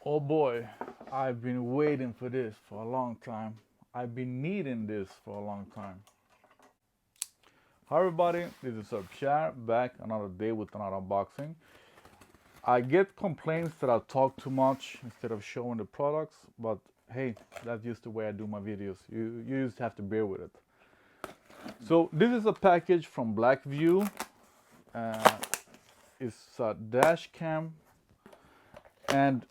Oh boy, I've been waiting for this for a long time. I've been needing this for a long time. Hi everybody, this is Share back another day with another unboxing. I get complaints that I talk too much instead of showing the products, but hey, that's just the way I do my videos. You just have to bear with it. So this is a package from BlackVue. Uh, it's a dash cam, and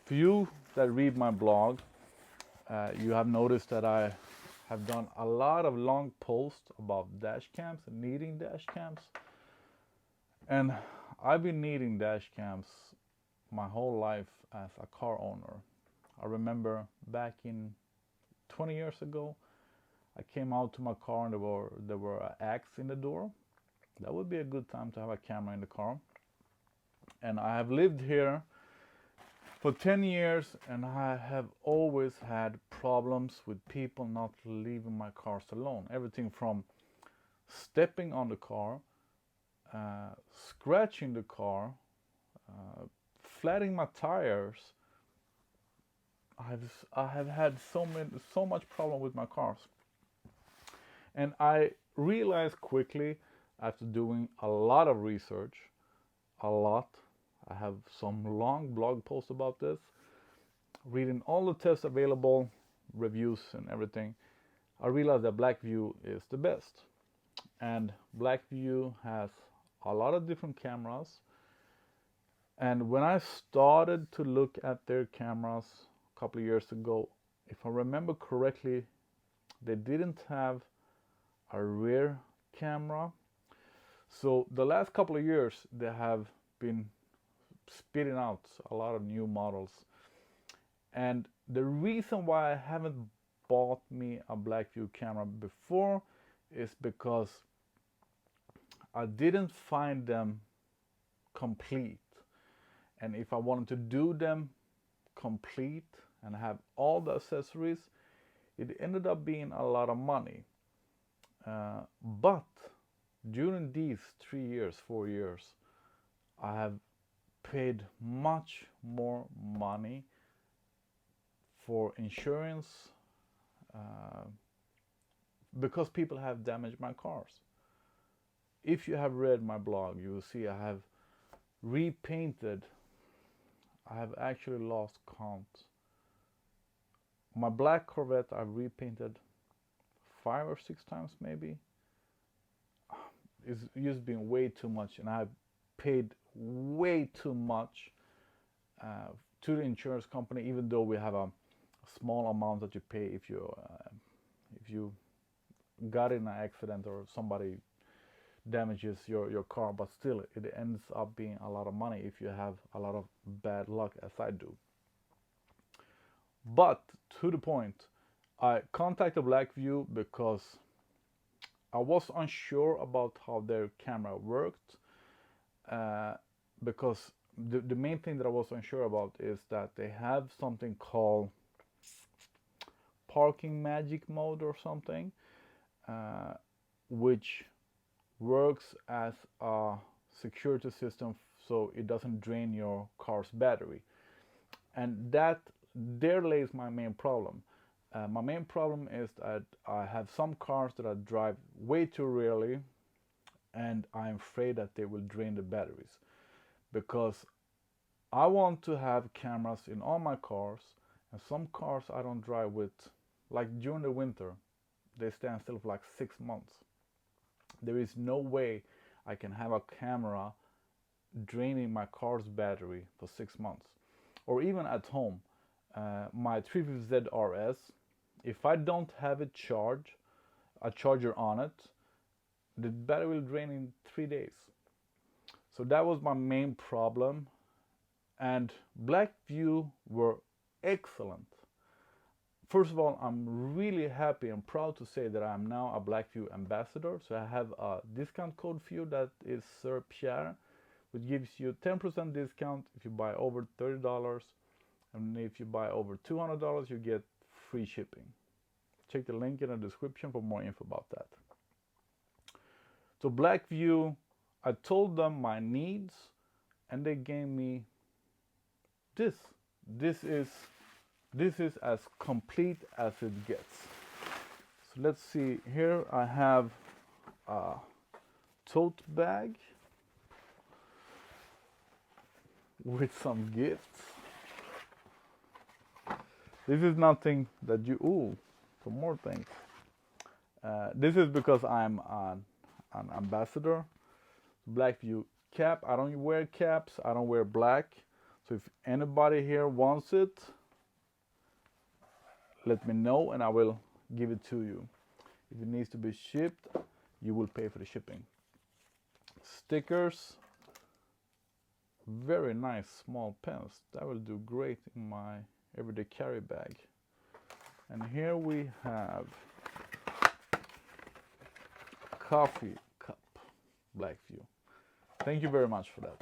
for you that read my blog, you have noticed that I have done a lot of long posts about dash cams and needing dash cams. And I've been needing dash cams my whole life as a car owner. I remember back in 20 years ago, I came out to my car and there were acts in the door. That would be a good time to have a camera in the car. And I have lived here for 10 years, and I have always had problems with people not leaving my cars alone. Everything from stepping on the car, scratching the car, flattening my tires. I have had so much problem with my cars. And I realized quickly after doing a lot of research, I have some long blog posts about this, reading all the tests available, reviews and everything. I realized that BlackVue is the best. And BlackVue has a lot of different cameras. And when I started to look at their cameras a couple of years ago, if I remember correctly, they didn't have a rear camera. So the last couple of years, they have been spitting out a lot of new models. And the reason why I haven't bought me a BlackVue camera before is because I didn't find them complete. And if I wanted to do them complete and have all the accessories, it ended up being a lot of money. But during these 3 years, 4 years, I have paid much more money for insurance because people have damaged my cars. If you have read my blog, you will see I have repainted. I have actually lost count. My black Corvette I've repainted 5 or 6 times maybe. It's just been way too much, and I've paid way too much to the insurance company, even though we have a small amount that you pay if you got in an accident or somebody damages your car, but still it ends up being a lot of money if you have a lot of bad luck, as I do. But to the point, I contacted BlackVue because I was unsure about how their camera worked, because the main thing that I was unsure about is that they have something called parking magic mode or something, which works as a security system so it doesn't drain your car's battery. And there lays my main problem. My main problem is that I have some cars that I drive way too rarely, and I'm afraid that they will drain the batteries, because I want to have cameras in all my cars, and some cars I don't drive with, like during the winter, they stand still for like 6 months. There is no way I can have a camera draining my car's battery for 6 months. Or even at home, my 350Z RS, if I don't have a charger on it, the battery will drain in 3 days. So that was my main problem. And BlackVue were excellent. First of all, I'm really happy and proud to say that I'm now a BlackVue ambassador. So I have a discount code for you that is SirPierre, which gives you 10% discount if you buy over $30. And if you buy over $200, you get free shipping. Check the link in the description for more info about that. So BlackVue, I told them my needs, and they gave me this. this is as complete as it gets. So let's see, here I have a tote bag with some gifts. This is nothing that you, ooh, some more things. This is because I'm an ambassador. BlackVue cap, I don't wear caps, I don't wear black. So if anybody here wants it, let me know and I will give it to you. If it needs to be shipped, you will pay for the shipping. Stickers, very nice small pens. That will do great in my everyday carry bag. And here we have coffee cup, BlackVue. Thank you very much for that.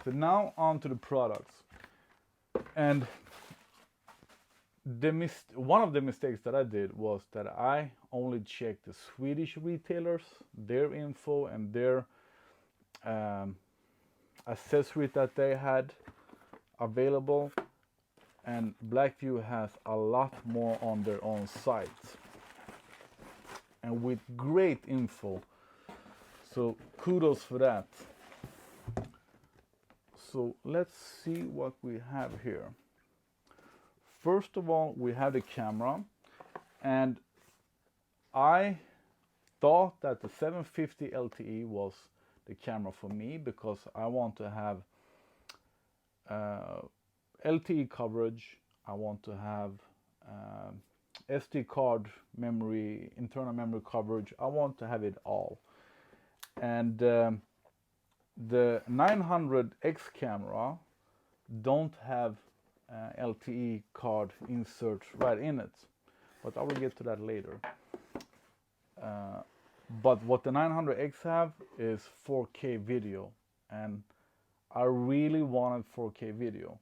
So now on to the products. And one of the mistakes that I did was that I only checked the Swedish retailers, their info and their accessories that they had available. And BlackVue has a lot more on their own site and with great info. So kudos for that. So let's see what we have here. First of all, we have the camera, and I thought that the 750 LTE was the camera for me because I want to have LTE coverage. I want to have SD card memory, internal memory coverage. I want to have it all. And the 900X camera don't have LTE card insert right in it, but I will get to that later. But what the 900X have is 4K video, and I really wanted 4K video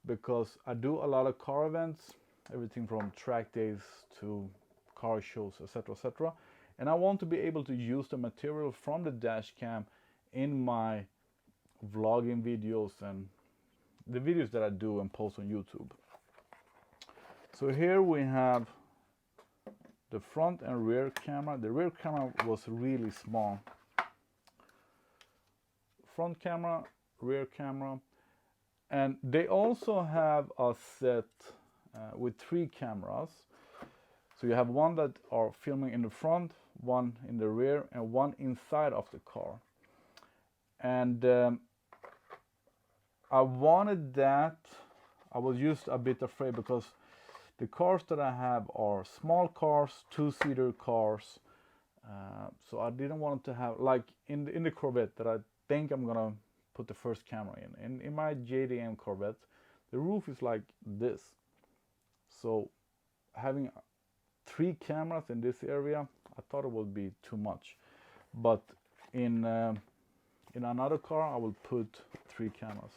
because I do a lot of car events, everything from track days to car shows, etc., etc. And I want to be able to use the material from the dash cam in my vlogging videos and the videos that I do and post on YouTube. So here we have the front and rear camera. The rear camera was really small. Front camera, rear camera. And they also have a set with 3 cameras. So you have one that are filming in the front, one in the rear, and one inside of the car. And I wanted that. I was just a bit afraid because the cars that I have are small cars, 2-seater cars. So I didn't want to have, like in the Corvette that I think I'm gonna put the first camera in. And in my JDM Corvette, the roof is like this. So having 3 cameras in this area, I thought it would be too much. But in another car, I will put 3 cameras.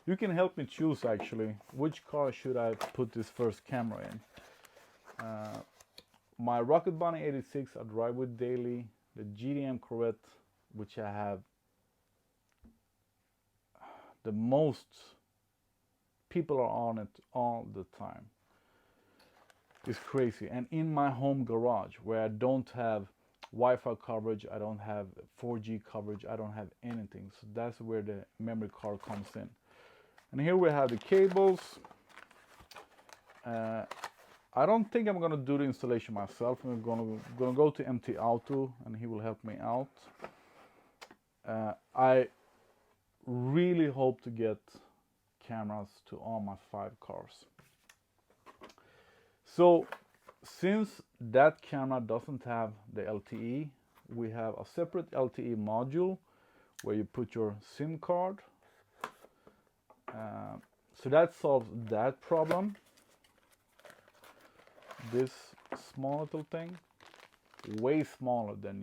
You can help me choose actually which car should I put this first camera in. My Rocket Bunny 86 I drive with daily. The GDM Corvette, which I have the most people are on it all the time. It's crazy. And in my home garage where I don't have Wi-Fi coverage, I don't have 4G coverage, I don't have anything. So that's where the memory card comes in. And here we have the cables. I don't think I'm gonna do the installation myself. I'm gonna go to MT Auto and he will help me out. I really hope to get cameras to all my 5 cars. So since that camera doesn't have the LTE, we have a separate LTE module where you put your SIM card. So that solves that problem. This small little thing, way smaller than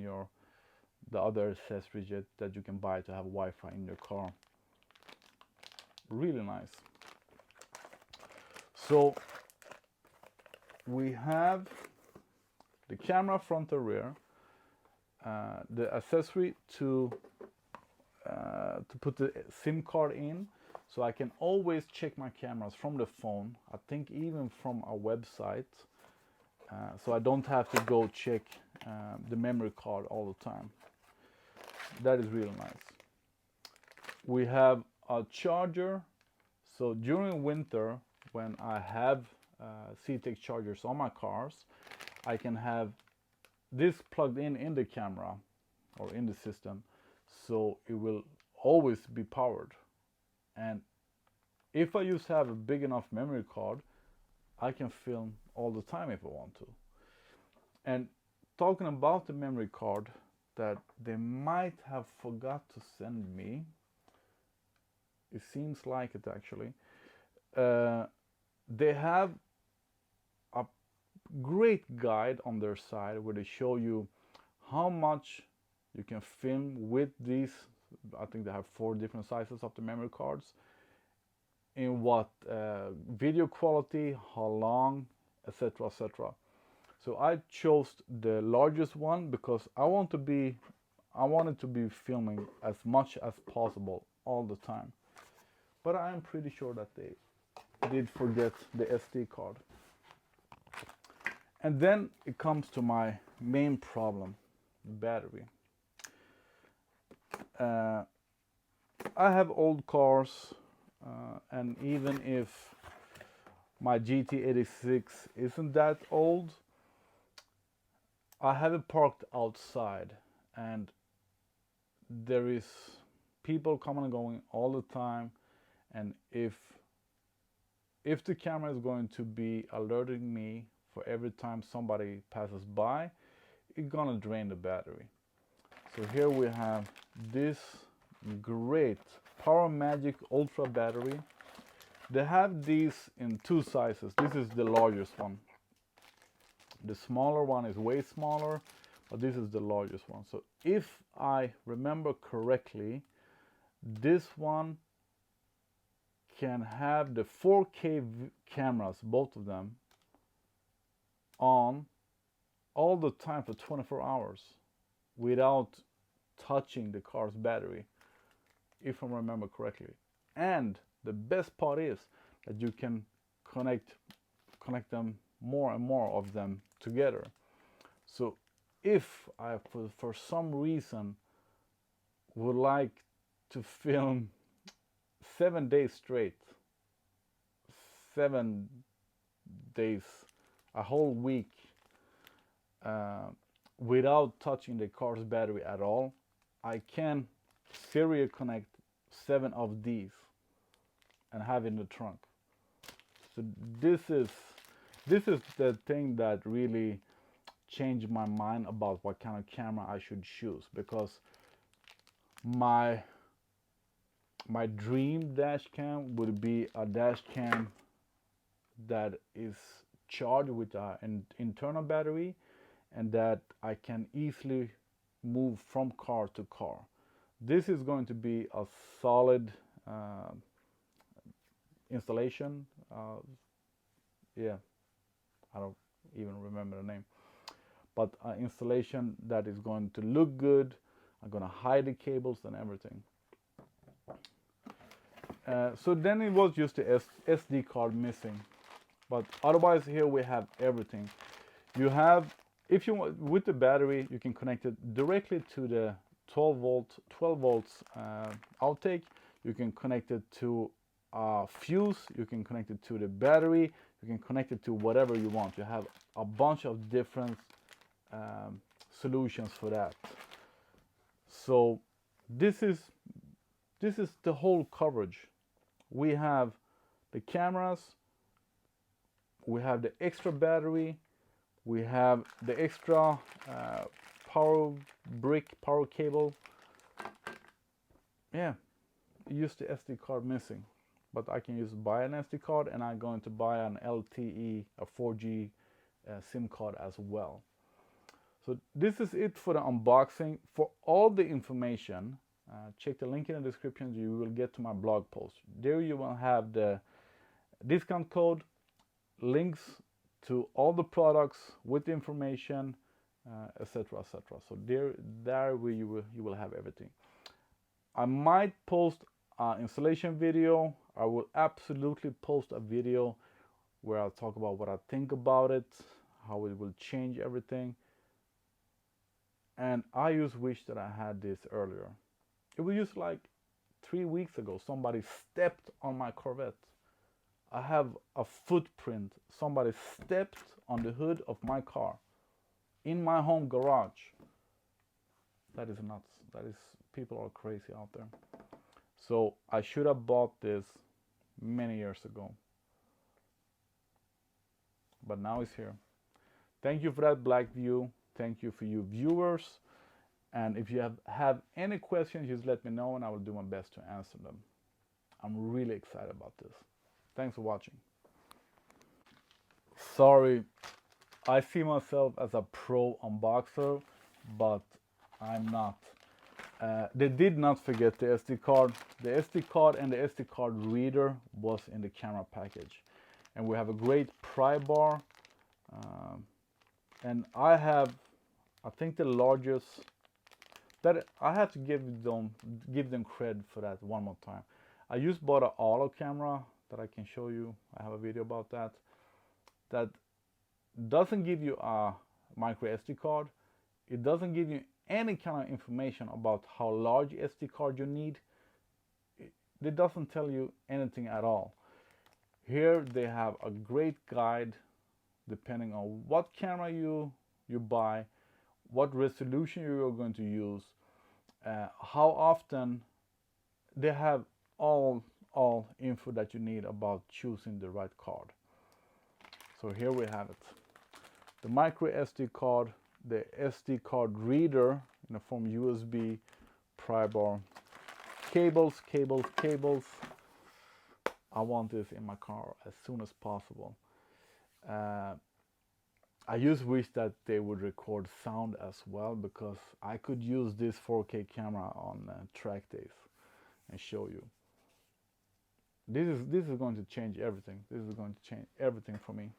the other accessories that you can buy to have Wi-Fi in your car. Really nice. So we have the camera front and rear, the accessory to put the SIM card in. So I can always check my cameras from the phone, I think even from a website, so I don't have to go check the memory card all the time. That is really nice. We have a charger, so during winter when I have CTEK chargers on my cars, I can have this plugged in the camera or in the system, so it will always be powered. And if I just have a big enough memory card, I can film all the time if I want to. And talking about the memory card that they might have forgot to send me, it seems like it actually, they have a great guide on their side where they show you how much you can film with these. I think they have 4 different sizes of the memory cards, in what video quality, how long, etc, etc. So I chose the largest one because I wanted to be filming as much as possible all the time. But I am pretty sure that they did forget the SD card. And then it comes to my main problem, battery. I have old cars, and even if my GT86 isn't that old, I have it parked outside, and there is people coming and going all the time, and if the camera is going to be alerting me for every time somebody passes by, it's gonna drain the battery. So here we have this great PowerMagic Ultra battery. They have these in 2 sizes. This is the largest one. The smaller one is way smaller, but this is the largest one. So if I remember correctly, this one can have the 4K cameras, both of them, on all the time for 24 hours without touching the car's battery, if I remember correctly. And the best part is that you can connect them, more and more of them together. So if I for some reason would like to film 7 days straight, 7 days, a whole week, without touching the car's battery at all, I can serial connect 7 of these and have in the trunk. So this is the thing that really changed my mind about what kind of camera I should choose, because my dream dash cam would be a dash cam that is charged with an internal battery and that I can easily move from car to car. This is going to be a solid installation. Yeah, I don't even remember the name, but installation that is going to look good. I'm going to hide the cables and everything. So then it was just the SD card missing, but otherwise here we have everything. You have, if you want, with the battery, you can connect it directly to the 12 volts outtake. You can connect it to a fuse, you can connect it to the battery, you can connect it to whatever you want. You have a bunch of different solutions for that. So this is the whole coverage. We have the cameras, we have the extra battery, we have the extra power brick, power cable. Yeah, use the SD card missing, but I can buy an SD card, and I'm going to buy an LTE, a 4G SIM card as well. So this is it for the unboxing. For all the information, check the link in the description. You will get to my blog post. There you will have the discount code, links to all the products with the information, etc, etc. So there you will have everything. I might post an installation video, I will absolutely post a video where I'll talk about what I think about it, how it will change everything. And I just wish that I had this earlier. It was just like 3 weeks ago, somebody stepped on my Corvette. I have a footprint. Somebody stepped on the hood of my car in my home garage. That is nuts. That is, people are crazy out there. So I should have bought this many years ago. But now it's here. Thank you for that, BlackVue. Thank you for you viewers. And if you have any questions, just let me know and I will do my best to answer them. I'm really excited about this. Thanks for watching. Sorry, I see myself as a pro unboxer, but I'm not. They did not forget the SD card. The SD card and the SD card reader was in the camera package. And we have a great pry bar. And I have, I think the largest, that I have to give them credit for that one more time. I just bought an auto camera that I can show you. I have a video about that. That doesn't give you a micro SD card. It doesn't give you any kind of information about how large SD card you need. It doesn't tell you anything at all. Here they have a great guide depending on what camera you buy, what resolution you're going to use, how often. They have all info that you need about choosing the right card. So here we have it. The micro SD card, the SD card reader in the form USB, pry bar, cables. I want this in my car as soon as possible. I just wish that they would record sound as well, because I could use this 4K camera on track days and show you. This is going to change everything. This is going to change everything for me.